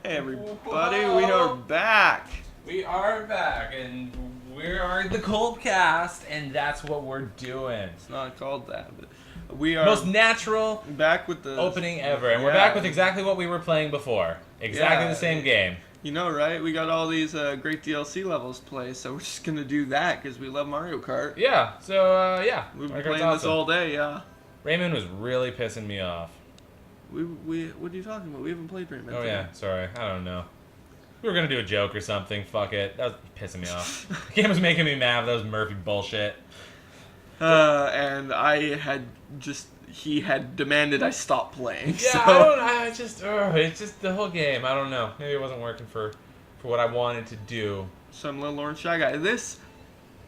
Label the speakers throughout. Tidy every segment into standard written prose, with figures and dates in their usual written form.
Speaker 1: Hey everybody, we are back.
Speaker 2: We are back, and we are the Kolbkast, and that's what we're doing.
Speaker 1: It's not called that, but we are
Speaker 2: Most natural
Speaker 1: back with the
Speaker 2: opening ever, and we're back with exactly what we were playing before. Exactly the same game.
Speaker 1: You know, right? We got all these great DLC levels to play, so we're just gonna do that because we love Mario Kart.
Speaker 2: Yeah. So yeah,
Speaker 1: We've been
Speaker 2: Mario Kart's
Speaker 1: playing this
Speaker 2: awesome.
Speaker 1: all day. Yeah.
Speaker 2: Raymond was really pissing me off.
Speaker 1: What are you talking about? We haven't played Rayman.
Speaker 2: Oh yeah, sorry. I don't know. We were gonna do a joke or something. Fuck it. That was pissing me off. The game was making me mad. That was Murphy bullshit.
Speaker 1: And he had demanded I stop playing.
Speaker 2: Yeah,
Speaker 1: so.
Speaker 2: it's just the whole game. I don't know. Maybe it wasn't working for what I wanted to do.
Speaker 1: Some little orange shy guy. This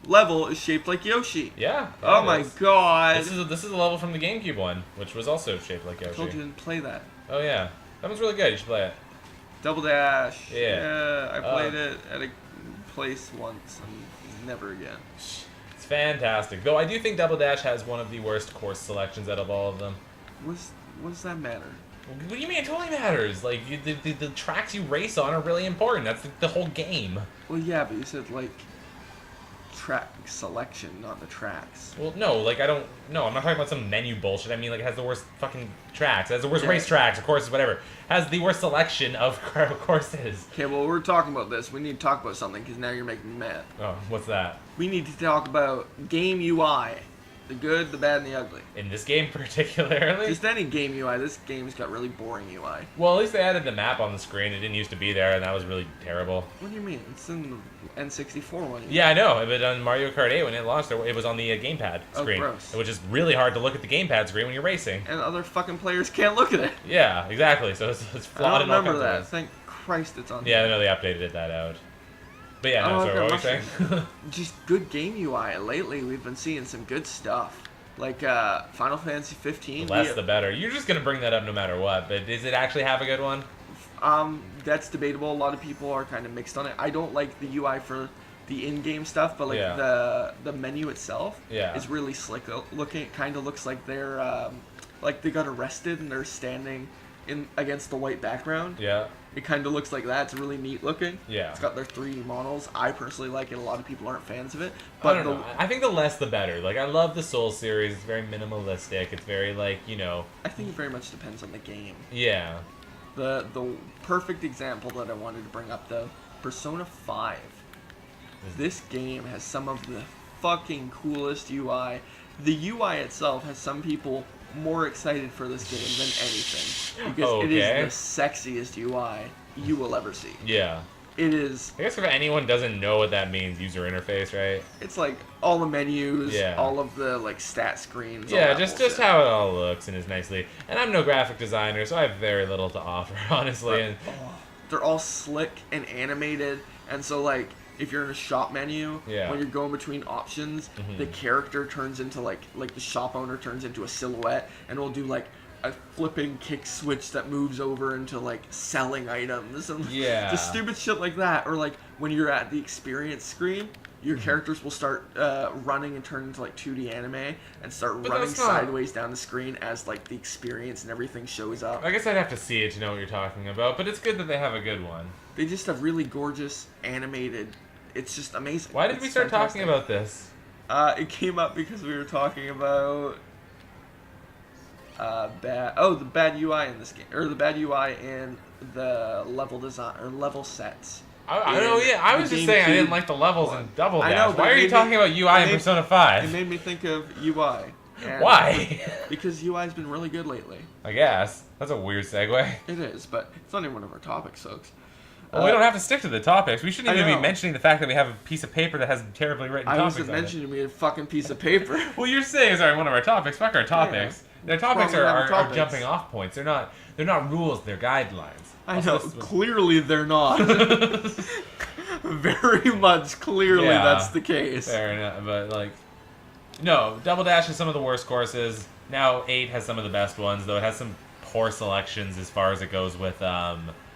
Speaker 1: level is shaped like Yoshi.
Speaker 2: Yeah.
Speaker 1: Oh my god.
Speaker 2: This is a level from the GameCube one, which was also shaped like Yoshi.
Speaker 1: I told you didn't play that.
Speaker 2: Oh yeah, that was really good. You should play it.
Speaker 1: Double Dash.
Speaker 2: Yeah.
Speaker 1: I played it at a place once and never again.
Speaker 2: It's fantastic. Though I do think Double Dash has one of the worst course selections out of all of them.
Speaker 1: What does that matter?
Speaker 2: What do you mean? It totally matters. Like the tracks you race on are really important. That's the whole game.
Speaker 1: Well, yeah, but you said like track selection, not the tracks.
Speaker 2: Well, no, like I'm not talking about some menu bullshit. I mean, like it has the worst fucking tracks. It has the worst race tracks, of course, whatever. It has the worst selection of courses.
Speaker 1: Okay, well, we're talking about this. We need to talk about something because now you're making me mad.
Speaker 2: Oh, what's that?
Speaker 1: We need to talk about game UI. The good, the bad, and the ugly.
Speaker 2: In this game particularly?
Speaker 1: Just any game UI. This game's got really boring UI.
Speaker 2: Well, at least they added the map on the screen. It didn't used to be there, and that was really terrible.
Speaker 1: What do you mean? It's in the N64 one.
Speaker 2: Yeah, I know, but on Mario Kart 8, when it launched, it was on the gamepad screen.
Speaker 1: Oh, gross.
Speaker 2: Which is really hard to look at the gamepad screen when you're racing.
Speaker 1: And other fucking players can't look at it.
Speaker 2: Yeah, exactly. So it's flawed in all kinds
Speaker 1: I don't remember
Speaker 2: of
Speaker 1: that.
Speaker 2: ways.
Speaker 1: Thank Christ it's on.
Speaker 2: Yeah, I know they updated that out. But yeah, no, so what were you saying?
Speaker 1: Just good game UI. Lately, we've been seeing some good stuff. Like Final Fantasy 15.
Speaker 2: The less the better. You're just going to bring that up no matter what, but does it actually have a good one?
Speaker 1: That's debatable. A lot of people are kind of mixed on it. I don't like the UI for the in-game stuff, but like the menu itself is really slick looking. It kind of looks like they're like they got arrested and they're standing against the white background.
Speaker 2: Yeah.
Speaker 1: It kind of looks like that. It's really neat looking.
Speaker 2: Yeah.
Speaker 1: It's got their 3D models. I personally like it. A lot of people aren't fans of it.
Speaker 2: But I don't know. I think the less the better. Like, I love the Soul series. It's very minimalistic. It's very, like, you know...
Speaker 1: I think it very much depends on the game.
Speaker 2: Yeah.
Speaker 1: The perfect example that I wanted to bring up, though, Persona 5. This game has some of the fucking coolest UI. The UI itself has some people more excited for this game than anything because it is the sexiest UI you will ever see.
Speaker 2: Yeah.
Speaker 1: It is.
Speaker 2: I guess if anyone doesn't know what that means, user interface, right?
Speaker 1: It's like all the menus,
Speaker 2: yeah.
Speaker 1: all of the like stat screens.
Speaker 2: Yeah, just how it all looks and is nicely. And I'm no graphic designer, so I have very little to offer, honestly. And
Speaker 1: they're all slick and animated, and so like. If you're in a shop menu, when you're going between options, the character turns into like the shop owner turns into a silhouette, and will do like a flipping kick switch that moves over into like selling items and just stupid shit like that. Or like when you're at the experience screen, your characters will start running and turn into like 2D anime and start running sideways down the screen as like the experience and everything shows up.
Speaker 2: I guess I'd have to see it to know what you're talking about, but it's good that they have a good one.
Speaker 1: They just have really gorgeous animated. It's just amazing.
Speaker 2: Why did we start talking about this?
Speaker 1: It came up because we were talking about the bad UI in this game, or the bad UI in the level design or level sets.
Speaker 2: I know, yeah. I was just saying I didn't like the levels in Double Dash. I know, why are you talking about UI in Persona 5?
Speaker 1: It made me think of UI.
Speaker 2: Why?
Speaker 1: Because UI's been really good lately.
Speaker 2: I guess. That's a weird segue.
Speaker 1: It is, but it's not even one of our topics, folks.
Speaker 2: Well, we don't have to stick to the topics. We shouldn't even be mentioning the fact that we have a piece of paper that has terribly written topics on it. I wasn't mentioning
Speaker 1: we had a fucking piece of paper.
Speaker 2: Well, you're saying it's one of our topics. Fuck our topics. Yeah. Their topics are jumping off points. They're not rules. They're guidelines.
Speaker 1: I know. Clearly, they're not. Very much clearly that's the case.
Speaker 2: Fair enough. But, like... No, Double Dash has some of the worst courses. Now 8 has some of the best ones, though it has some poor selections as far as it goes with...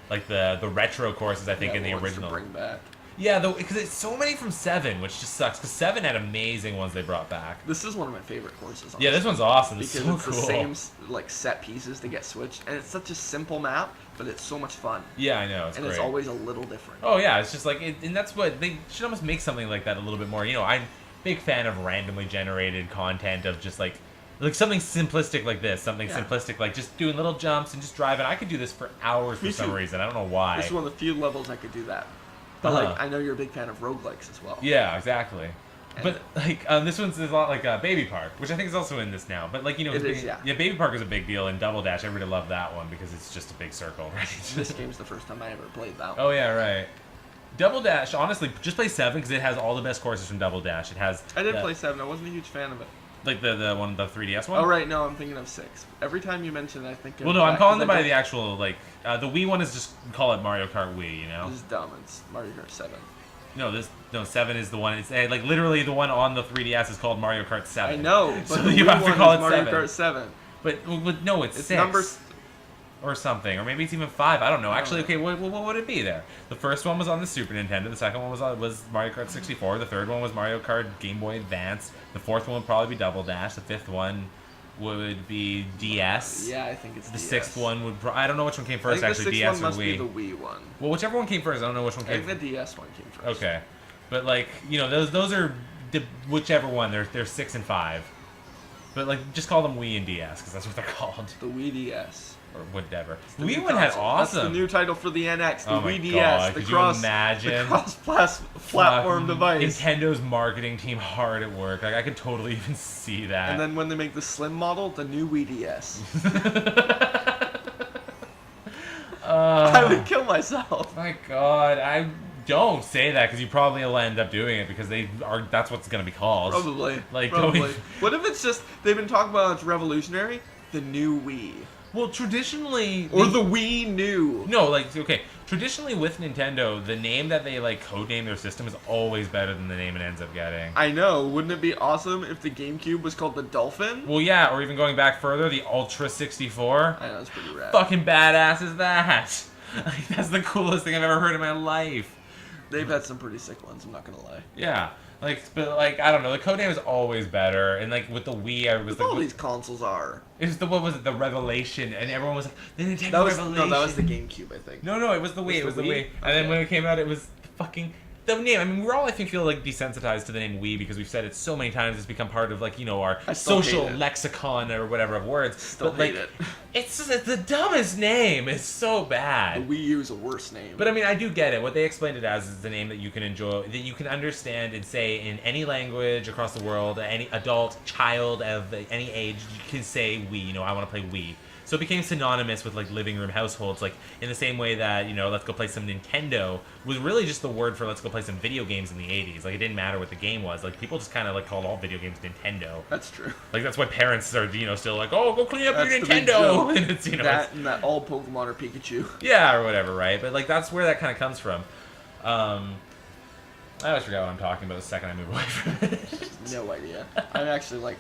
Speaker 2: like the retro courses, I think, in the original.
Speaker 1: Bring back.
Speaker 2: Yeah, though, because it's so many from 7, which just sucks. Because 7 had amazing ones they brought back.
Speaker 1: This is one of my favorite courses. Honestly.
Speaker 2: Yeah, this one's awesome. It's
Speaker 1: because
Speaker 2: so
Speaker 1: it's
Speaker 2: cool.
Speaker 1: the same like set pieces to get switched, and it's such a simple map, but it's so much fun.
Speaker 2: Yeah, I know. It's
Speaker 1: and
Speaker 2: great.
Speaker 1: It's always a little different.
Speaker 2: Oh yeah, it's just like, and that's what they should almost make something like that a little bit more. You know, I'm a big fan of randomly generated content of just like something simplistic like this, something simplistic like just doing little jumps and just driving. I could do this for hours for some reason. I don't know why.
Speaker 1: This is one of the few levels I could do that. But like, I know you're a big fan of roguelikes as well.
Speaker 2: Yeah, exactly. And but like this one's a lot like Baby Park, which I think is also in this now. But like Baby Park is a big deal, and Double Dash. Everybody loved that one because it's just a big circle, right?
Speaker 1: This game's the first time I ever played that one.
Speaker 2: Oh yeah, right. Double Dash, honestly, just play 7 because it has all the best courses from Double Dash. It has.
Speaker 1: I did play 7. I wasn't a huge fan of it.
Speaker 2: Like the one, the 3DS one.
Speaker 1: Oh right, no, I'm thinking of 6. Every time you mention it, I think.
Speaker 2: Well, no, I'm calling it by the actual the Wii one is just call it Mario Kart Wii. You know.
Speaker 1: This is dumb. It's Mario Kart 7.
Speaker 2: No, 7 is the one. It's like literally the one on the 3DS is called Mario Kart 7.
Speaker 1: I know, but
Speaker 2: so
Speaker 1: the
Speaker 2: you
Speaker 1: Wii
Speaker 2: have to
Speaker 1: one
Speaker 2: call
Speaker 1: is
Speaker 2: it
Speaker 1: Mario
Speaker 2: 7.
Speaker 1: Kart 7.
Speaker 2: But no, it's 6.
Speaker 1: Numbers.
Speaker 2: Or something, or maybe it's even 5. I don't know. Actually, okay, what would it be there? The first one was on the Super Nintendo. The second one was Mario Kart 64. The third one was Mario Kart Game Boy Advance. The fourth one would probably be Double Dash. The fifth one would be DS.
Speaker 1: Yeah, I think it's
Speaker 2: the
Speaker 1: DS.
Speaker 2: sixth one would. I don't know which one came first.
Speaker 1: I think
Speaker 2: actually,
Speaker 1: the
Speaker 2: DS
Speaker 1: sixth
Speaker 2: or
Speaker 1: one must
Speaker 2: Wii.
Speaker 1: be the Wii one.
Speaker 2: Well, whichever one came first, I don't know which one came.
Speaker 1: I think the DS one came first.
Speaker 2: Okay, but like those are whichever one. They're 6 and 5. But like just call them Wii and DS because that's what they're called.
Speaker 1: The Wii DS.
Speaker 2: Or whatever. The Wii one had awesome.
Speaker 1: That's the new title for the NX. The Wii DS.
Speaker 2: God.
Speaker 1: The
Speaker 2: Could
Speaker 1: cross.
Speaker 2: You imagine?
Speaker 1: The cross-platform device.
Speaker 2: Nintendo's marketing team hard at work. Like I could totally even see that.
Speaker 1: And then when they make the slim model, the new Wii DS. I would kill myself.
Speaker 2: My God, I don't say that because you probably will end up doing it because that's what's gonna be called.
Speaker 1: Probably.
Speaker 2: Probably.
Speaker 1: What if it's just they've been talking about it's revolutionary? The new Wii.
Speaker 2: Well, traditionally...
Speaker 1: Or the Wii New.
Speaker 2: No, okay. Traditionally with Nintendo, the name that they, codename their system is always better than the name it ends up getting.
Speaker 1: I know. Wouldn't it be awesome if the GameCube was called the Dolphin?
Speaker 2: Well, yeah, or even going back further, the Ultra 64.
Speaker 1: I know, that's pretty rad.
Speaker 2: Fucking badass is that? That's the coolest thing I've ever heard in my life.
Speaker 1: They've had some pretty sick ones, I'm not gonna lie.
Speaker 2: Yeah. I don't know. The codename is always better, and with the Wii, I was
Speaker 1: all these consoles are.
Speaker 2: It was what was it? The Revelation, and everyone was like, the Nintendo Revelation.
Speaker 1: No, that was the GameCube, I think.
Speaker 2: No, it was the Wii. It was the Wii.
Speaker 1: Okay.
Speaker 2: And then when it came out, it was the name. I mean, we're all, I think, feel desensitized to the name Wii because we've said it so many times. It's become part of our social lexicon or whatever of words.
Speaker 1: Still hate it.
Speaker 2: It's the dumbest name. It's so bad.
Speaker 1: The Wii U is a worse name.
Speaker 2: But I mean, I do get it. What they explained it as is the name that you can enjoy, that you can understand and say in any language across the world. Any adult, child of any age, you can say Wii. I want to play Wii. So it became synonymous with living room households, in the same way that let's go play some Nintendo was really just the word for let's go play some video games in the 80s. It didn't matter what the game was. People just kind of called all video games Nintendo.
Speaker 1: That's true.
Speaker 2: That's why parents are still oh, go clean up your Nintendo. And it's
Speaker 1: and that all Pokemon are Pikachu.
Speaker 2: Yeah, or whatever, right? But that's where that kind of comes from. I always forgot what I'm talking about the second I move away from it.
Speaker 1: No idea. I'm actually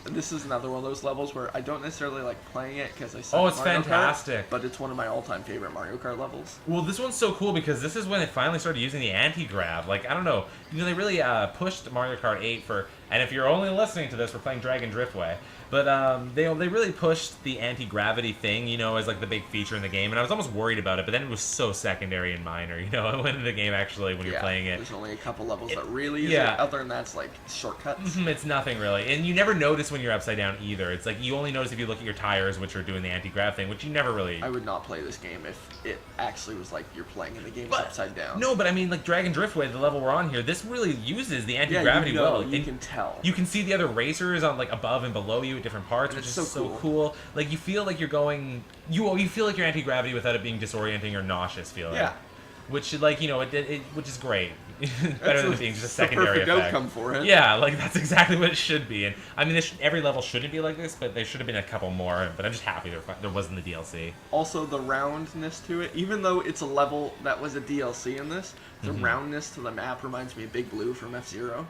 Speaker 1: this is another one of those levels where I don't necessarily like playing it because I suck
Speaker 2: Oh, it's
Speaker 1: at Mario
Speaker 2: fantastic.
Speaker 1: Kart, but it's one of my all-time favorite Mario Kart levels.
Speaker 2: Well, this one's so cool because this is when they finally started using the anti-grav. I don't know. They really pushed Mario Kart 8 for... And if you're only listening to this, we're playing Dragon Driftway. But they really pushed the anti-gravity thing, as the big feature in the game. And I was almost worried about it, but then it was so secondary and minor, when the game actually, when you're playing it.
Speaker 1: There's only a couple levels that really use it. Other than that, it's shortcuts.
Speaker 2: It's nothing really. And you never notice when you're upside down either. It's you only notice if you look at your tires, which are doing the anti-grav thing, which you never really...
Speaker 1: I would not play this game if it actually was you're playing in the game upside down.
Speaker 2: No, but I mean, Dragon Driftway, the level we're on here, this really uses the anti-gravity well.
Speaker 1: You can tell.
Speaker 2: You can see the other racers on above and below you at different parts, which is so cool. You feel like you're going... You feel like you're anti-gravity without it being disorienting or nauseous feeling.
Speaker 1: Yeah.
Speaker 2: Which, which is great. Better than being just a secondary
Speaker 1: effect. Outcome for it.
Speaker 2: Yeah, that's exactly what it should be. And I mean, every level shouldn't be like this, but there should have been a couple more. But I'm just happy there wasn't the DLC.
Speaker 1: Also, the roundness to it, even though it's a level that was a DLC in this, the roundness to the map reminds me of Big Blue from F-Zero.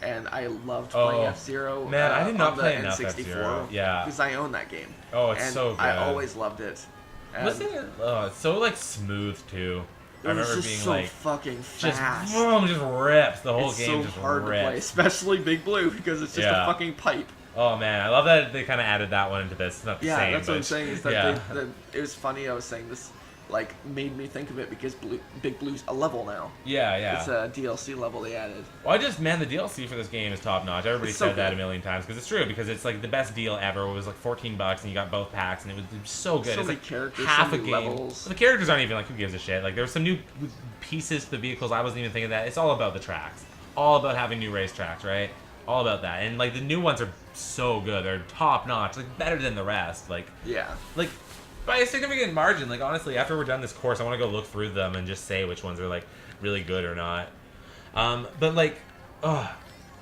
Speaker 1: And I loved playing F-Zero.
Speaker 2: Man, I did not
Speaker 1: on
Speaker 2: play
Speaker 1: the
Speaker 2: enough
Speaker 1: N64,
Speaker 2: F-Zero. Yeah.
Speaker 1: Because I own that game.
Speaker 2: Oh, it's so good.
Speaker 1: I always loved it.
Speaker 2: Wasn't it? Oh, it's so smooth too. I remember being
Speaker 1: so
Speaker 2: like
Speaker 1: fucking
Speaker 2: just
Speaker 1: fast.
Speaker 2: boom, just rips the whole game.
Speaker 1: It's
Speaker 2: just
Speaker 1: so hard
Speaker 2: rips.
Speaker 1: to play, especially Big Blue, because it's just a fucking pipe.
Speaker 2: Oh man, I love that they kind of added that one into this. It's not the same.
Speaker 1: That's what I'm saying. Is that it was funny. I was saying this, like, made me think of it because Big Blue's a level now.
Speaker 2: Yeah.
Speaker 1: It's a DLC level they added.
Speaker 2: Well, the DLC for this game is top notch. Everybody said that a million times because it's true. Because it's like the best deal ever. It was like $14 and you got both packs and it was so good.
Speaker 1: So
Speaker 2: it's
Speaker 1: many
Speaker 2: like
Speaker 1: characters,
Speaker 2: half
Speaker 1: so
Speaker 2: a
Speaker 1: many
Speaker 2: game.
Speaker 1: levels.
Speaker 2: The characters aren't even like, who gives a shit. Like, there's some new pieces to the vehicles. I wasn't even thinking of that. It's all about the tracks. All about having new race tracks, right? All about that. And like the new ones are so good. They're top notch. Like better than the rest. Like Like by a significant margin. Like honestly, after we're done this course, I want to go look through them and just say which ones are like really good or not. But like, I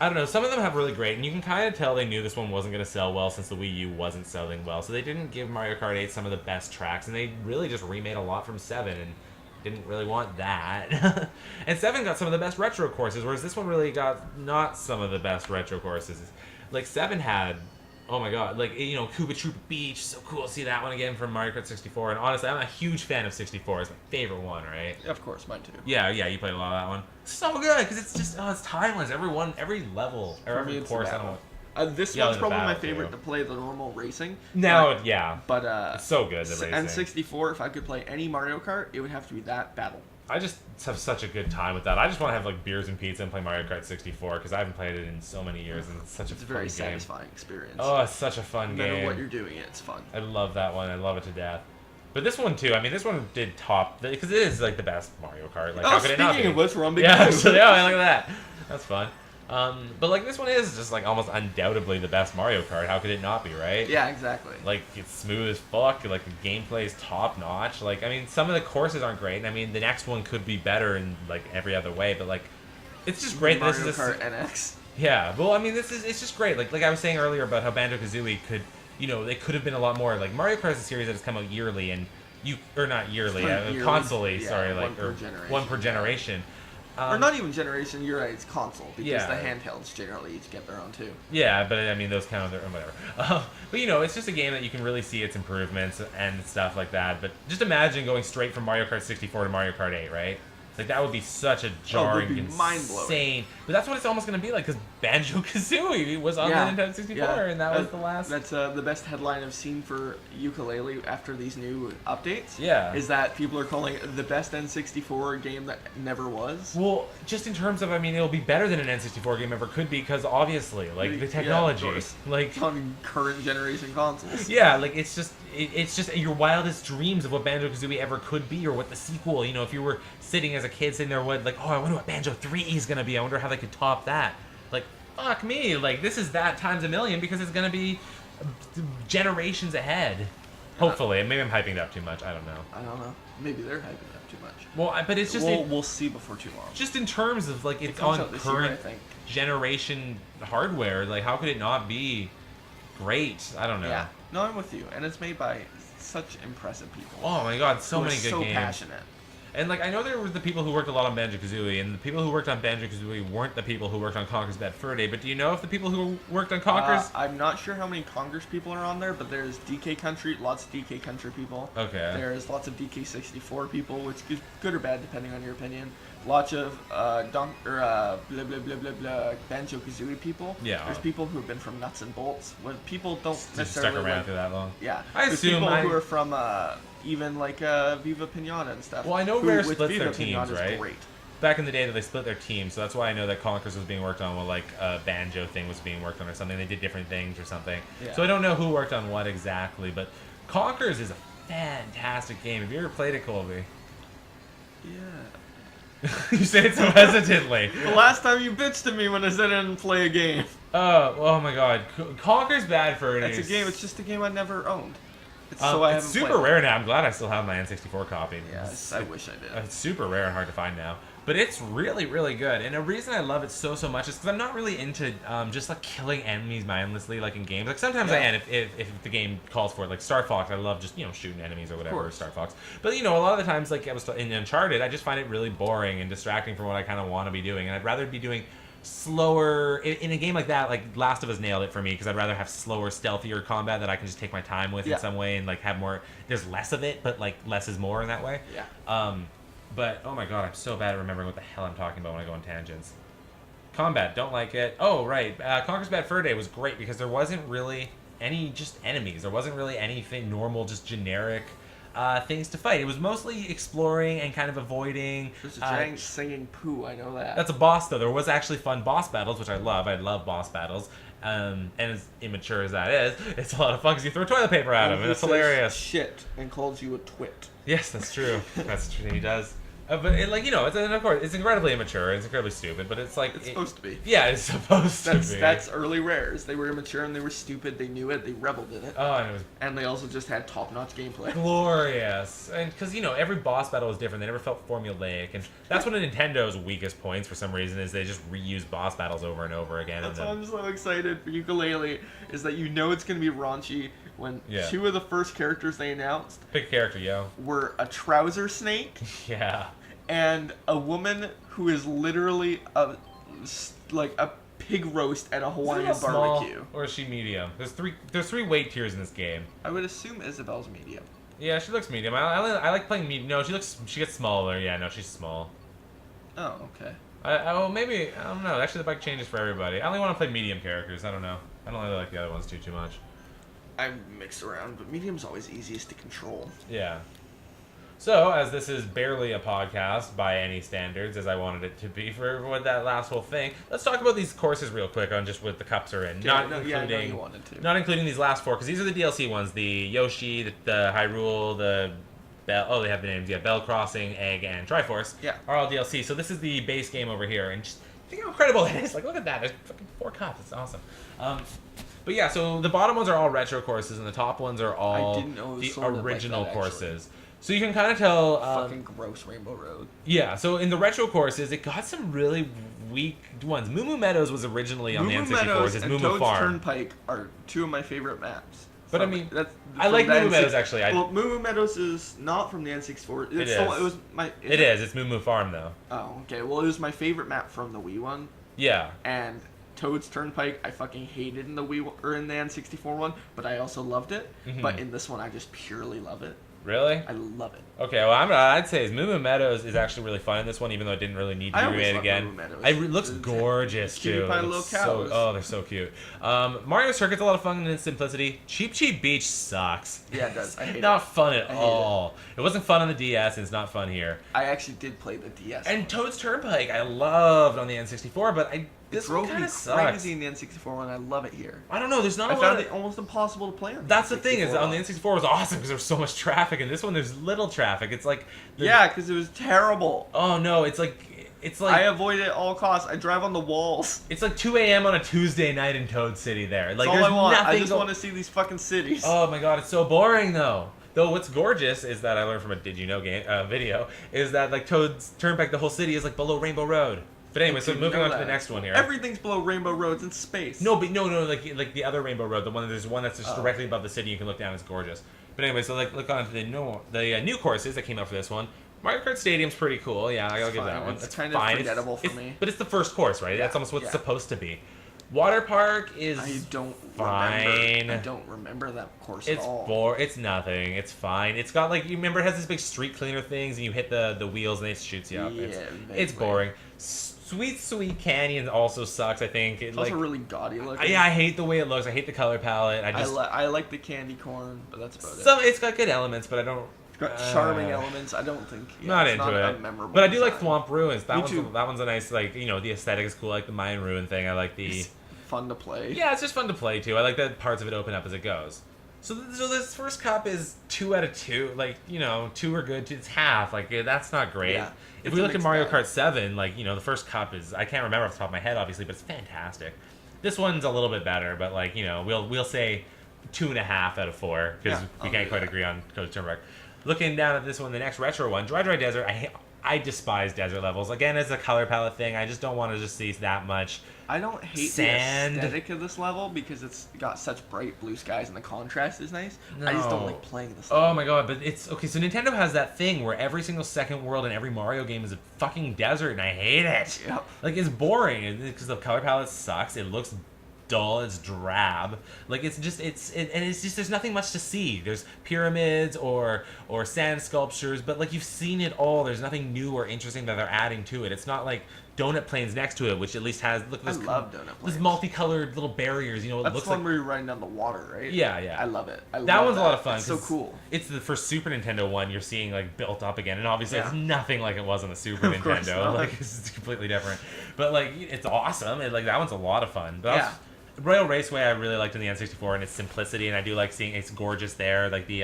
Speaker 2: don't know. Some of them have really great, and you can kind of tell they knew this one wasn't going to sell well since the Wii U wasn't selling well. So they didn't give Mario Kart 8 some of the best tracks, and they really just remade a lot from 7 and didn't really want that. And 7 got some of the best retro courses, whereas this one really got not some of the best retro courses. Like 7 had, oh my god, like, you know, Koopa Troopa Beach, so cool to see that one again from Mario Kart 64. And honestly, I'm a huge fan of 64. It's my favorite one, right?
Speaker 1: Of course, mine too.
Speaker 2: Yeah, you played a lot of that one. So good, because it's just, it's timeless. Every level, or every course, I don't know.
Speaker 1: This one's probably my favorite to play, the normal racing.
Speaker 2: No,
Speaker 1: But
Speaker 2: it's so good, the racing.
Speaker 1: And 64, if I could play any Mario Kart, it would have to be that battle.
Speaker 2: I just have such a good time with that. I just want to have like beers and pizza and play Mario Kart 64 because I haven't played it in so many years and it's such a fun game.
Speaker 1: It's a very satisfying experience.
Speaker 2: Oh, it's such a fun game.
Speaker 1: No matter what you're doing, it's fun.
Speaker 2: I love that one. I love it to death. But this one too. I mean, this one did top because it is like the best Mario Kart. Like, how could it not be?
Speaker 1: Speaking of which, we're on Big
Speaker 2: Blue. So, yeah, look at that. That's fun. But like this one is just like almost undoubtedly the best Mario Kart. How could it not be, right?
Speaker 1: Yeah, exactly.
Speaker 2: Like it's smooth as fuck. Like the gameplay is top notch. Like I mean, some of the courses aren't great. And I mean, the next one could be better in like every other way. But like, it's just great.
Speaker 1: Mario Kart NX.
Speaker 2: Yeah. Well, I mean, it's just great. Like I was saying earlier about how Banjo-Kazooie could, you know, they could have been a lot more. Like Mario Kart is a series that has come out yearly and not yearly, constantly.
Speaker 1: Yeah,
Speaker 2: sorry, like one per generation.
Speaker 1: Or not even generation, you're right, it's console, because the handhelds generally each get their own too.
Speaker 2: Yeah, but I mean, those kind of, whatever. But you know, it's just a game that you can really see its improvements and stuff like that. But just imagine going straight from Mario Kart 64 to Mario Kart 8, right? Like, that would be such a jarring, insane... But that's what it's almost going to be like, because Banjo-Kazooie was on the Nintendo 64, and that was the last...
Speaker 1: That's the best headline I've seen for Yooka-Laylee after these new updates.
Speaker 2: Yeah.
Speaker 1: Is that people are calling it the best N64 game that never was.
Speaker 2: Well, just in terms of, I mean, it'll be better than an N64 game ever could be, because obviously, like, the technology... like
Speaker 1: on current generation consoles.
Speaker 2: Yeah, like, it's just your wildest dreams of what Banjo-Kazooie ever could be, or what the sequel, you know, if you were sitting as a kid sitting there like, oh, I wonder what Banjo 3 is going to be. I wonder how they could top that. Like, fuck me. Like, this is that times a million because it's going to be generations ahead. Hopefully. Maybe I'm hyping it up too much. I don't know.
Speaker 1: Maybe they're hyping it up too much.
Speaker 2: Well, but it's just...
Speaker 1: We'll see before too long.
Speaker 2: Just in terms of, like, it's on current generation hardware. Like, how could it not be great? I don't know.
Speaker 1: Yeah. No, I'm with you. And it's made by such impressive people.
Speaker 2: Oh, my God. So many good games.
Speaker 1: So passionate.
Speaker 2: And, like, I know there were the people who worked a lot on Banjo-Kazooie, and the people who worked on Banjo-Kazooie weren't the people who worked on Conker's Bad Fur Day, but do you know if the people who worked on Conker's...
Speaker 1: I'm not sure how many Conker's people are on there, but there's DK Country, lots of DK Country people.
Speaker 2: Okay.
Speaker 1: There's lots of DK64 people, which is good or bad depending on your opinion. Lots of Banjo-Kazooie people.
Speaker 2: Yeah.
Speaker 1: There's people who have been from Nuts and Bolts. When people don't necessarily...
Speaker 2: stuck around for that long.
Speaker 1: Yeah.
Speaker 2: I assume
Speaker 1: people who are from... even like Viva Pinata and stuff.
Speaker 2: Well, I know Rare splits their teams, right?
Speaker 1: Great.
Speaker 2: Back in the day that they split their teams, so that's why I know that Conkers was being worked on while like a Banjo thing was being worked on or something. They did different things or something. Yeah. So I don't know who worked on what exactly, but Conkers is a fantastic game. Have you ever played it, Colby?
Speaker 1: Yeah.
Speaker 2: You say it so hesitantly.
Speaker 1: The last time you bitched at me when I said I didn't play a game.
Speaker 2: Oh my God. Conker's Bad Fur Day.
Speaker 1: It's a game. It's just a game I never owned.
Speaker 2: It's super rare now. I'm glad I still have my N64 copy.
Speaker 1: Yeah, I wish I did.
Speaker 2: It's super rare and hard to find now. But it's really, really good. And the reason I love it so much is because I'm not really into just like killing enemies mindlessly like in games. Like sometimes I am if the game calls for it. Like Star Fox, I love just, you know, shooting enemies or whatever, Star Fox. But, you know, a lot of the times like I was in Uncharted, I just find it really boring and distracting from what I kind of want to be doing. And I'd rather be doing slower in a game like that. Like Last of Us nailed it for me because I'd rather have slower, stealthier combat that I can just take my time with in some way and like have more. There's less of it, but like less is more in that way.
Speaker 1: Yeah.
Speaker 2: But, oh my god, I'm so bad at remembering what the hell I'm talking about when I go on tangents. Combat, don't like it. Oh, right. Conker's Bad Fur Day was great because there wasn't really any just enemies. There wasn't really anything normal, just generic things to fight. It was mostly exploring and kind of avoiding.
Speaker 1: There's a giant singing poo, I know that.
Speaker 2: That's a boss, though. There was actually fun boss battles, which I love. I love boss battles. And as immature as that is, it's a lot of fun because you throw toilet paper at him, and it's hilarious.
Speaker 1: Shit, and calls you a twit.
Speaker 2: Yes, that's true. That's true. He does. But it, like, you know, of course, it's incredibly immature. It's incredibly stupid, but it's like
Speaker 1: it's supposed to be.
Speaker 2: Yeah, it's supposed to be.
Speaker 1: That's early Rares. They were immature and they were stupid. They knew it. They reveled in it.
Speaker 2: Oh, and it was.
Speaker 1: And they also just had top-notch gameplay.
Speaker 2: Glorious, and because every boss battle was different. They never felt formulaic, and that's one of Nintendo's weakest points for some reason is they just reuse boss battles over and over again.
Speaker 1: That's why I'm so excited for Yooka-Laylee. Is that it's gonna be raunchy when two of the first characters they announced.
Speaker 2: Pick a character, yo.
Speaker 1: Were a trouser snake.
Speaker 2: Yeah.
Speaker 1: And a woman who is literally a pig roast at a Hawaiian barbecue.
Speaker 2: Small, or is she medium? There's three weight tiers in this game.
Speaker 1: I would assume Isabel's medium.
Speaker 2: Yeah, she looks medium. I like playing medium. No, she gets smaller. Yeah, no, she's small.
Speaker 1: Oh, okay.
Speaker 2: Maybe I don't know. Actually, the bike changes for everybody. I only want to play medium characters. I don't know. I don't really like the other ones too much.
Speaker 1: I mix around, but medium's always easiest to control.
Speaker 2: Yeah. So, as this is barely a podcast by any standards, as I wanted it to be for what that last whole thing, let's talk about these courses real quick on just what the cups are in.
Speaker 1: Not including
Speaker 2: these last four, because these are the DLC ones. The Yoshi, the Hyrule, the Bell... Oh, they have the names. Yeah, Bell Crossing, Egg, and Triforce are all DLC. So this is the base game over here. And just think how incredible it is. Like, look at that. There's fucking 4 cups. It's awesome. But yeah, so the bottom ones are all retro courses, and the top ones are all the original courses. So you can kind of tell...
Speaker 1: fucking gross Rainbow Road.
Speaker 2: Yeah, so in the retro courses, it got some really weak ones. Moo Moo Meadows was originally on the N64.
Speaker 1: Meadows
Speaker 2: it's
Speaker 1: and
Speaker 2: Moo Moo
Speaker 1: Toad's
Speaker 2: Farm.
Speaker 1: Turnpike are 2 of my favorite maps.
Speaker 2: But I mean, I like Moo Moo Meadows, actually.
Speaker 1: Well, Moo Moo Meadows is not from the N64.
Speaker 2: It is. It's Moo Moo Farm, though.
Speaker 1: Oh, okay. Well, it was my favorite map from the Wii one.
Speaker 2: Yeah.
Speaker 1: And Toad's Turnpike, I fucking hated in the Wii or in the N64 one, but I also loved it. Mm-hmm. But in this one, I just purely love it.
Speaker 2: Really?
Speaker 1: I love it.
Speaker 2: Okay, well, I'd say Moo Moo Meadows is actually really fun in this one, even though it didn't really need to be remade again. It looks gorgeous, too. They're so cute. Mario Circuit's a lot of fun in its simplicity. Cheap Cheap Beach sucks.
Speaker 1: Yeah, it does. I hate it.
Speaker 2: Not fun at all. It wasn't fun on the DS, and it's not fun here.
Speaker 1: I actually did play the DS
Speaker 2: And Toad's Turnpike, I loved on the N64, but this one kind of sucks.
Speaker 1: Crazy in the N64 one. I love it here.
Speaker 2: I don't know. There's not a lot.
Speaker 1: I found it almost impossible to play on.
Speaker 2: That's the thing is on the N64 was awesome because there was so much traffic, and this one there's little traffic. It's like
Speaker 1: because it was terrible.
Speaker 2: Oh no, it's like I
Speaker 1: avoid it at all costs. I drive on the walls.
Speaker 2: It's like 2 a.m. on a Tuesday night in Toad City. There, like
Speaker 1: that's all I want. I just want to see these fucking cities.
Speaker 2: Oh my god, it's so boring though. Though what's gorgeous is that I learned from a Did You Know video is that like Toad's Turnpike, the whole city is like below Rainbow Road. But anyway, so moving on to the next one here.
Speaker 1: Everything's below Rainbow Roads in space.
Speaker 2: No, like the other Rainbow Road, there's one that's just directly above the city. You can look down. It's gorgeous. But anyway, so like look on to the new courses that came out for this one. Mario Kart Stadium's pretty cool. Yeah, I'll give that one.
Speaker 1: It's kind of forgettable for me.
Speaker 2: But it's the first course, right? Yeah, that's almost what it's supposed to be. Water Park is fine.
Speaker 1: I don't remember that course at all.
Speaker 2: It's nothing. It's fine. It's got like, you remember it has this big street cleaner things and you hit the wheels and it shoots you up. It's boring. Sweet Canyon also sucks, I think.
Speaker 1: It's also really gaudy looking.
Speaker 2: Yeah, I hate the way it looks. I hate the color palette.
Speaker 1: I like the candy corn, but that's about it.
Speaker 2: It's got good elements, but I don't...
Speaker 1: It's got charming elements. I don't think...
Speaker 2: not into it. But I do like Thwomp Ruins. That one's a nice, like, the aesthetic is cool. I like the Mayan Ruin thing. I like the...
Speaker 1: It's fun to play.
Speaker 2: Yeah, it's just fun to play, too. I like that parts of it open up as it goes. So this first cup is 2 out of 2. Like, 2 are good. It's half. Like, that's not great. Yeah, if we look at Mario Kart 7, like, the first cup is... I can't remember off the top of my head, obviously, but it's fantastic. This one's a little bit better, but, like, we'll say 2.5 out of 4, because we can't quite agree on Coach Turnback. Looking down at this one, the next retro one, Dry Desert, I despise desert levels. Again, it's a color palette thing. I just don't want to just see that much
Speaker 1: I don't hate
Speaker 2: sand.
Speaker 1: The aesthetic of this level because it's got such bright blue skies and the contrast is nice. No. I just don't like playing this level.
Speaker 2: Oh my god, but it's... Okay, so Nintendo has that thing where every single second world in every Mario game is a fucking desert, and I hate it.
Speaker 1: Yep.
Speaker 2: Like, it's boring because the color palette sucks. It looks dull, it's drab. Like it's just there's nothing much to see. There's pyramids or sand sculptures, but like you've seen it all. There's nothing new or interesting that they're adding to it. It's not like donut plains next to it, which at least has
Speaker 1: I love donut plains.
Speaker 2: There's multicolored little barriers.
Speaker 1: That's
Speaker 2: it looks
Speaker 1: the one
Speaker 2: like
Speaker 1: where you're riding down the water, right?
Speaker 2: Yeah.
Speaker 1: I love it.
Speaker 2: That one's a lot of fun.
Speaker 1: It's so cool.
Speaker 2: It's the first Super Nintendo one you're seeing like built up again, and obviously it's nothing like it was on the Super Nintendo. Like it's completely different, but like it's awesome. Like that one's a lot of fun. But Royal Raceway I really liked in the N64 and its simplicity, and I do like seeing it's gorgeous there. Like the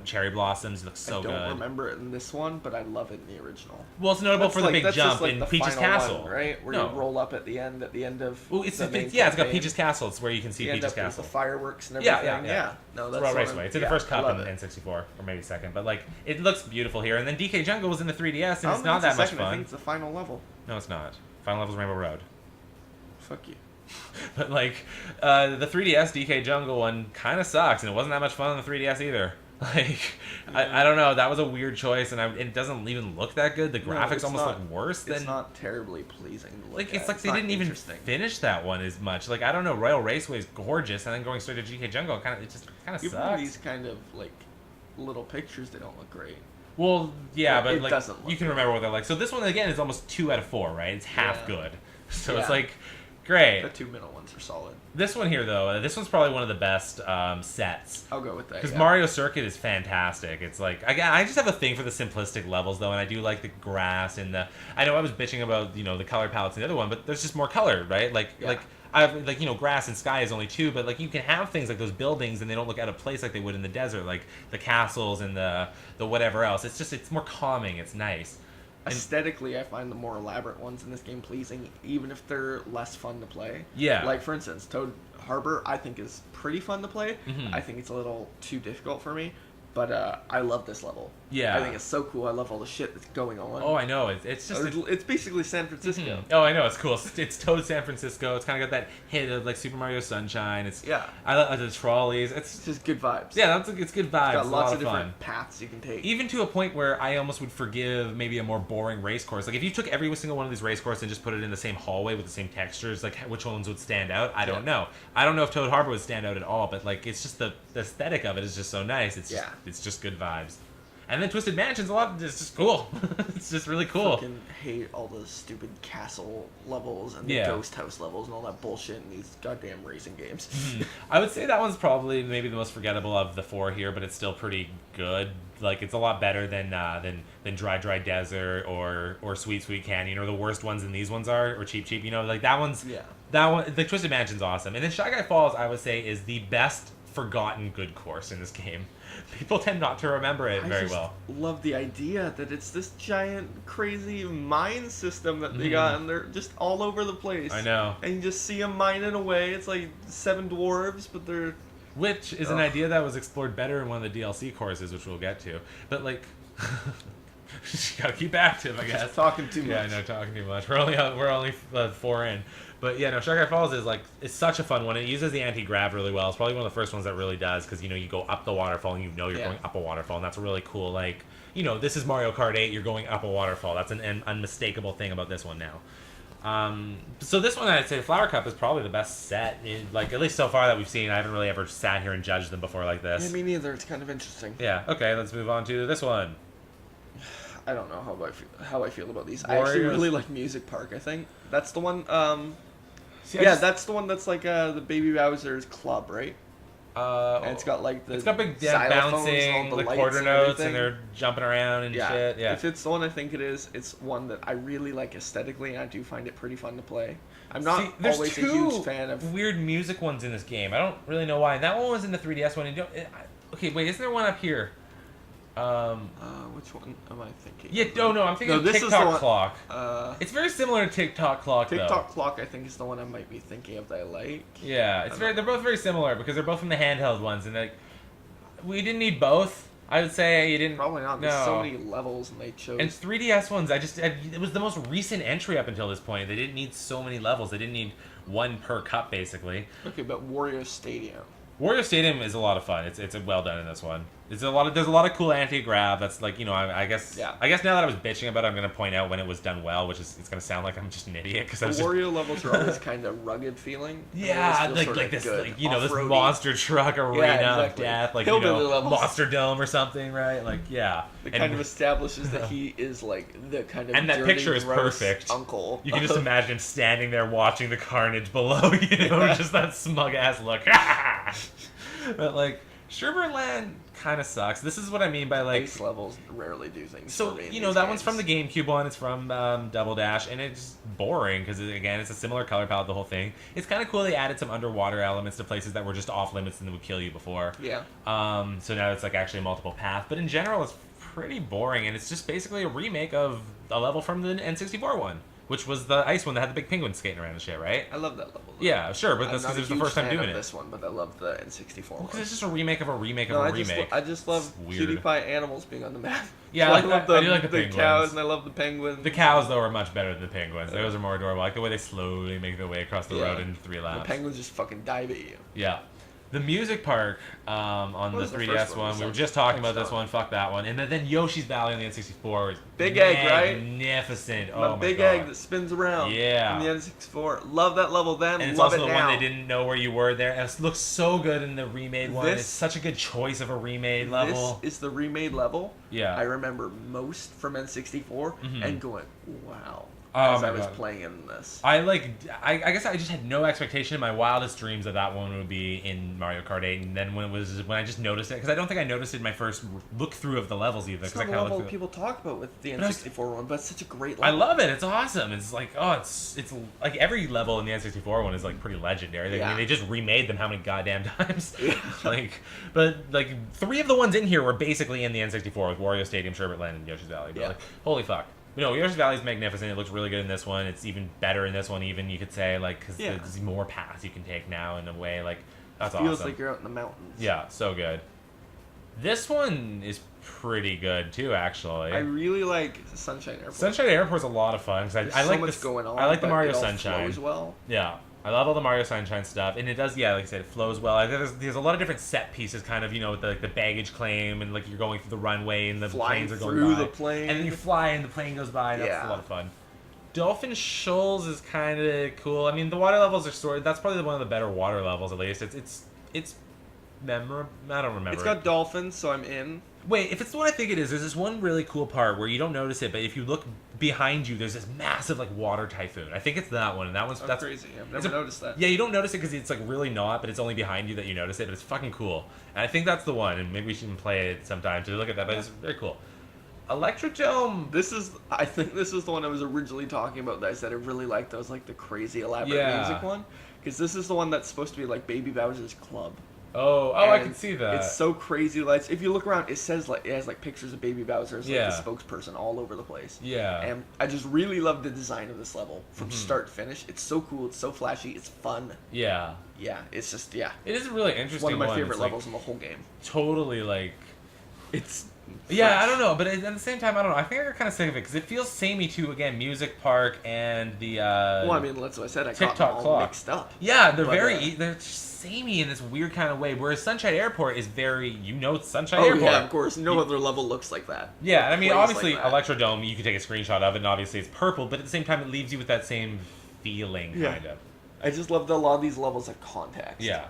Speaker 2: cherry blossoms look so good.
Speaker 1: I don't remember it in this one, but I love it in the original.
Speaker 2: Well, it's notable for the big jump in Peach's Castle,
Speaker 1: right? Where you roll up at the end of.
Speaker 2: Oh, it's got Peach's Castle. It's where you can see Peach's Castle.
Speaker 1: The fireworks and everything.
Speaker 2: Yeah.
Speaker 1: No,
Speaker 2: that's Royal Raceway. It's in the first cup in N64, or maybe second, but like it looks beautiful here. And then DK Jungle was in the 3DS, and it's not that much fun.
Speaker 1: I think it's the final level.
Speaker 2: No, it's not. Final level's Rainbow Road.
Speaker 1: Fuck you.
Speaker 2: But like the 3DS DK Jungle one kind of sucks, and it wasn't that much fun on the 3DS either. Like I don't know, that was a weird choice, and it doesn't even look that good. The graphics almost look worse than.
Speaker 1: It's not terribly pleasing to look
Speaker 2: at. It's like they didn't even finish that one as much. Like I don't know, Royal Raceway is gorgeous, and then going straight to DK Jungle, it just kind of sucks.
Speaker 1: Even these kind of like little pictures, they don't look great.
Speaker 2: Well, yeah, but like you can
Speaker 1: great.
Speaker 2: remember what they're like. So this one again is almost 2 out of 4, right? It's half good. So it's like. Great.
Speaker 1: The 2 middle ones are solid.
Speaker 2: This one here, though, this one's probably one of the best sets.
Speaker 1: I'll go with that.
Speaker 2: Because Mario Circuit is fantastic. It's like I just have a thing for the simplistic levels, though, and I do like the grass and the. I know I was bitching about the color palettes in the other one, but there's just more color, right? Grass and sky is only 2, but like you can have things like those buildings, and they don't look out of place like they would in the desert, like the castles and the whatever else. It's more calming. It's nice.
Speaker 1: Aesthetically, I find the more elaborate ones in this game pleasing, even if they're less fun to play.
Speaker 2: Yeah.
Speaker 1: Like, for instance, Toad Harbor, I think, is pretty fun to play.
Speaker 2: Mm-hmm.
Speaker 1: I think it's a little too difficult for me, but I love this level.
Speaker 2: Yeah.
Speaker 1: I think it's so cool. I love all the shit that's going on.
Speaker 2: Oh, I know. It's just...
Speaker 1: It's basically San Francisco.
Speaker 2: Mm-hmm. Oh, I know. It's cool. It's Toad San Francisco. It's kind of got that hit of, like, Super Mario Sunshine. I love the trolleys. It's
Speaker 1: just good vibes.
Speaker 2: Yeah, it's good vibes.
Speaker 1: It's got lots of
Speaker 2: different
Speaker 1: fun paths you can take.
Speaker 2: Even to a point where I almost would forgive maybe a more boring race course. Like, if you took every single one of these race courses and just put it in the same hallway with the same textures, like, which ones would stand out? I don't know. I don't know if Toad Harbor would stand out at all, but, like, it's just the aesthetic of it is just so nice. It's just good vibes. And then Twisted Mansion's it's just cool. It's just really cool.
Speaker 1: I fucking hate all the stupid castle levels and the ghost house levels and all that bullshit in these goddamn racing games.
Speaker 2: I would say that one's probably maybe the most forgettable of the 4 here, but it's still pretty good. Like, it's a lot better than Dry Desert or Sweet Canyon, or the worst ones than these ones are, or Cheap. Like that one's that one. The Twisted Mansion's awesome, and then Shy Guy Falls, I would say, is the best forgotten good course in this game. People tend not to remember it very well.
Speaker 1: I love the idea that it's this giant, crazy mine system that they got, and they're just all over the place.
Speaker 2: I know.
Speaker 1: And you just see them mining away. It's like 7 dwarves, but they're...
Speaker 2: Which is an idea that was explored better in one of the DLC courses, which we'll get to. But, like... Just gotta keep active, I guess.
Speaker 1: Just talking too much.
Speaker 2: Yeah, I know, talking too much. We're only 4 in. But yeah, no, Shy Guy Falls it's such a fun one. It uses the anti-grav really well. It's probably one of the first ones that really does, because you go up the waterfall and you're going up a waterfall, and that's a really cool, like, this is Mario Kart 8, you're going up a waterfall. That's an unmistakable thing about this one now. So this one, I'd say Flower Cup is probably the best set, like, at least so far that we've seen. I haven't really ever sat here and judged them before like this.
Speaker 1: Yeah, me neither. It's kind of interesting.
Speaker 2: Yeah, okay, let's move on to this one.
Speaker 1: I don't know how I feel about these. Warriors. I actually really like Music Park, I think. That's the one... that's the one that's like the Baby Bowser's club, right? And it's got like the...
Speaker 2: It's got big bouncing, the quarter notes, and they're jumping around and shit. Yeah.
Speaker 1: If it's the one I think it is, it's one that I really like aesthetically, and I do find it pretty fun to play. I'm not always a huge fan of...
Speaker 2: weird music ones in this game. I don't really know why. That one was in the 3DS one. Okay, wait, isn't there one up here?
Speaker 1: Which one am I thinking?
Speaker 2: Yeah, no, I'm thinking of TikTok Clock. It's very similar to TikTok Clock, though.
Speaker 1: TikTok Clock, I think, is the one I might be thinking of that I like.
Speaker 2: Yeah, they're both very similar, because they're both from the handheld ones, and we didn't need both. I would say you didn't...
Speaker 1: Probably not. There's so many levels, and they chose...
Speaker 2: And 3DS ones, it was the most recent entry up until this point. They didn't need so many levels. They didn't need one per cup, basically.
Speaker 1: Okay, but Wario Stadium.
Speaker 2: Wario Stadium is a lot of fun. It's well done in this one. There's a lot of cool anti-grav. That's like, I guess now that I was bitching about it, I'm gonna point out when it was done well, which is it's gonna sound like I'm just an idiot because
Speaker 1: the Wario levels are always kind of rugged feeling.
Speaker 2: Yeah, like this good, this monster truck arena of death, like Monster Dome or something, right? Like
Speaker 1: it kind of establishes that he is like the kind of
Speaker 2: and that picture is perfect.
Speaker 1: Uncle.
Speaker 2: You can just imagine him standing there watching the carnage below, just that smug ass look. But like Sherbert Land kind of sucks. This is what I mean by like
Speaker 1: ice levels rarely do things.
Speaker 2: So that one's from the GameCube one. It's from Double Dash, and it's boring because again, it's a similar color palette. The whole thing. It's kind of cool. They added some underwater elements to places that were just off limits and would kill you before.
Speaker 1: Yeah.
Speaker 2: So now it's like actually a multiple path, but in general, it's pretty boring, and it's just basically a remake of a level from the N64 one. Which was the ice one that had the big penguin skating around and shit, right?
Speaker 1: I love that level. Though.
Speaker 2: Yeah, sure, but that's because it was the first time doing it.
Speaker 1: This one, but I love the N64 one.
Speaker 2: Because it's just a remake of a remake of a remake.
Speaker 1: I just love cutie pie animals being on the map.
Speaker 2: Yeah,
Speaker 1: I love
Speaker 2: I do like the penguins.
Speaker 1: Cows, and I love the penguins.
Speaker 2: The cows, though, are much better than the penguins. Those are more adorable. I like the way they slowly make their way across the road in 3 laps.
Speaker 1: The penguins just fucking dive at you.
Speaker 2: Yeah. The music park on the 3DS one, we were just talking about this one, fuck that one. And then Yoshi's Valley on the N64 is
Speaker 1: Big Egg, right?
Speaker 2: Magnificent. Oh my god.
Speaker 1: Big Egg that spins around.
Speaker 2: Yeah.
Speaker 1: On the N64. Love that level then,
Speaker 2: and it's
Speaker 1: love
Speaker 2: also
Speaker 1: it
Speaker 2: the
Speaker 1: now.
Speaker 2: one they didn't know where you were there. It looks so good in the remade one. It's such a good choice of a remade level.
Speaker 1: This is the remade level.
Speaker 2: Yeah.
Speaker 1: I remember most from N64 and going, wow.
Speaker 2: Oh
Speaker 1: as
Speaker 2: my
Speaker 1: I was
Speaker 2: God.
Speaker 1: playing in this.
Speaker 2: I guess I just had no expectation in my wildest dreams that one would be in Mario Kart 8, and then when I just noticed it, because I don't think I noticed it in my first look through of the levels either.
Speaker 1: It's not a level people talk about with the N64 one, but it's such a great level.
Speaker 2: I love it. It's awesome. It's like, it's like every level in the N64 one is like pretty legendary. I mean, they just remade them how many goddamn times? Yeah. But 3 of the ones in here were basically in the N64 with Wario Stadium, Sherbert Land, and Yoshi's Valley. But holy fuck. But no, Yoshi's Valley is magnificent. It looks really good in this one. It's even better in this one, even, you could say, because there's more paths you can take now in a way. That's awesome.
Speaker 1: Feels like you're out in the mountains.
Speaker 2: Yeah, so good. This one is pretty good, too, actually.
Speaker 1: I really like Sunshine Airport.
Speaker 2: Sunshine Airport's a lot of fun, because I like
Speaker 1: so much going on.
Speaker 2: I like the Mario
Speaker 1: it all
Speaker 2: Sunshine.
Speaker 1: Flows well.
Speaker 2: Yeah. I love all the Mario Sunshine stuff, and it does, like I said, it flows well. There's a lot of different set pieces, kind of, with the baggage claim, and you're going through the runway, and the planes are going by.
Speaker 1: Flying through the plane.
Speaker 2: And then you fly, and the plane goes by, and that's a lot of fun. Dolphin Shoals is kind of cool. I mean, the water levels are stored. That's probably one of the better water levels, at least. It's memorable. I don't remember.
Speaker 1: It's got dolphins, so I'm in.
Speaker 2: Wait, if it's the one I think it is, there's this one really cool part where you don't notice it, but if you look behind you, there's this massive water typhoon. I think it's that one, and that's
Speaker 1: crazy. I've never noticed that.
Speaker 2: Yeah, you don't notice it because it's really not, but it's only behind you that you notice it. But it's fucking cool, and I think that's the one. And maybe we should play it sometime to look at that. But it's very cool. Electrodome.
Speaker 1: I think this is the one I was originally talking about. That I said I really liked. That was the crazy elaborate music one, because this is the one that's supposed to be like Baby Bowser's Club.
Speaker 2: Oh, I can see that.
Speaker 1: It's so crazy lights. If you look around, it says it has pictures of Baby Bowser as the spokesperson all over the place.
Speaker 2: Yeah.
Speaker 1: And I just really love the design of this level from start to finish. It's so cool. It's so flashy. It's fun.
Speaker 2: Yeah.
Speaker 1: Yeah. It's just
Speaker 2: It is a really interesting one.
Speaker 1: One of my favorite levels in the whole game.
Speaker 2: Totally
Speaker 1: it's.
Speaker 2: Yeah, I don't know, but at the same time, I don't know. I think I got kind of sick of it because it feels samey to, again, Music Park and the.
Speaker 1: Well, I mean, that's what I said. I got them all mixed up.
Speaker 2: Yeah, they're just samey in this weird kind of way. Whereas Sunshine Airport is very, it's Sunshine Airport.
Speaker 1: Yeah, of course. No other level looks like that.
Speaker 2: Yeah, I mean, obviously, Electrodome, you can take a screenshot of it, and obviously it's purple, but at the same time, it leaves you with that same feeling, kind of.
Speaker 1: I just love that a lot of these levels have context.
Speaker 2: Yeah,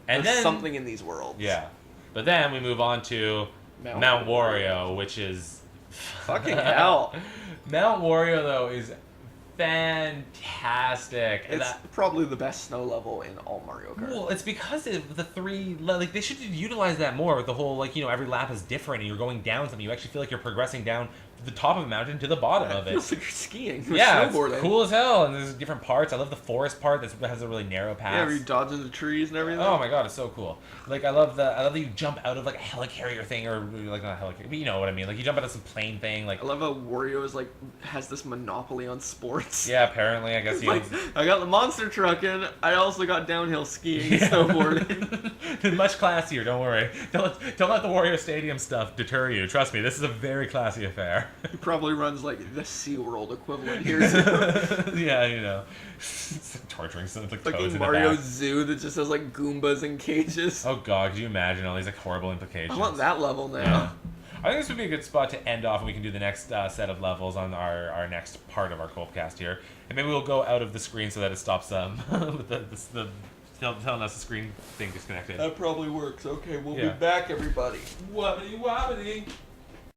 Speaker 2: and
Speaker 1: there's
Speaker 2: then
Speaker 1: something in these worlds.
Speaker 2: Yeah, but then we move on to Mount Wario, which is
Speaker 1: fucking hell.
Speaker 2: Mount Wario though is fantastic.
Speaker 1: It's probably the best snow level in all Mario Kart.
Speaker 2: Well, it's because of the 3, they should utilize that more with the whole, every lap is different and you're going down something. You actually feel like you're progressing down the top of a mountain to the bottom of it.
Speaker 1: It feels like you're skiing.
Speaker 2: Yeah, it's cool as hell, and there's different parts. I love the forest part that has a really narrow path.
Speaker 1: Yeah, where you're dodging the trees and everything.
Speaker 2: Oh my god, it's so cool. I love that you jump out of a helicarrier thing, or not a helicarrier, but you know what I mean. You jump out of some plane thing.
Speaker 1: I love how Wario is has this monopoly on sports.
Speaker 2: Yeah, apparently, I guess
Speaker 1: I got the monster truck in. I also got downhill skiing and snowboarding.
Speaker 2: Much classier. Don't worry. Don't let the Wario Stadium stuff deter you. Trust me, this is a very classy affair.
Speaker 1: He probably runs like the SeaWorld equivalent here.
Speaker 2: Yeah, you know. Torturing some like toads in
Speaker 1: Mario
Speaker 2: the back.
Speaker 1: Zoo that just has like Goombas in cages.
Speaker 2: Oh god, could you imagine all these like horrible implications?
Speaker 1: I want that level now.
Speaker 2: Yeah. I think this would be a good spot to end off, and we can do the next set of levels on our next part of our Kolbkast here. And maybe we'll go out of the screen so that it stops with the telling us the screen thing disconnected.
Speaker 1: That probably works. Okay, we'll
Speaker 2: Yeah.
Speaker 1: be back, everybody.
Speaker 2: Wobbly wobbly.